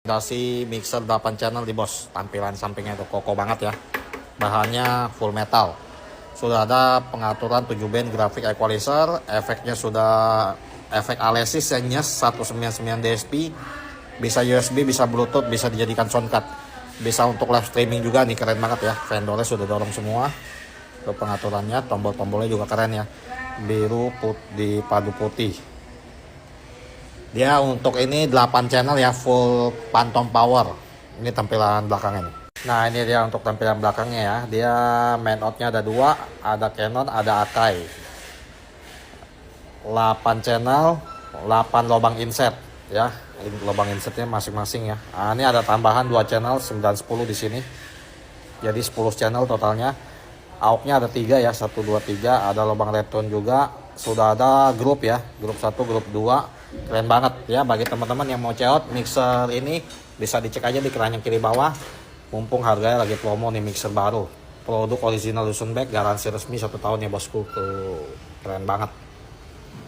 Dasi mixer 8 channel di bos, tampilan sampingnya itu kokoh banget ya. Bahannya full metal. Sudah ada pengaturan 7 band grafik equalizer, efeknya sudah efek Alesis Senyes 199 DSP, bisa USB, bisa Bluetooth, bisa dijadikan soundcard, bisa untuk live streaming juga nih, keren banget ya. Vendornya sudah dorong semua. Untuk pengaturannya, tombol-tombolnya juga keren ya, biru di padu putih. Dia untuk ini 8 channel ya, full phantom power. Ini tampilan belakangnya nih. Nah ini dia untuk tampilan belakangnya ya. Dia main outnya ada 2, ada Canon, ada Akai. 8 channel, 8 lubang insert ya. Ini lubang insertnya masing-masing ya. Nah, ini ada tambahan 2 channel 9 10 di sini. Jadi 10 channel totalnya. AUX-nya ada 3 ya, 1 2 3, ada lubang redtone juga. Sudah ada grup ya, grup 1, grup 2. Keren banget ya, bagi teman-teman yang mau check mixer ini bisa dicek aja di keranjang kiri bawah. Mumpung harganya lagi promo nih, mixer baru. Produk original Dusunback, garansi resmi 1 tahun ya bosku. Tuh, keren banget.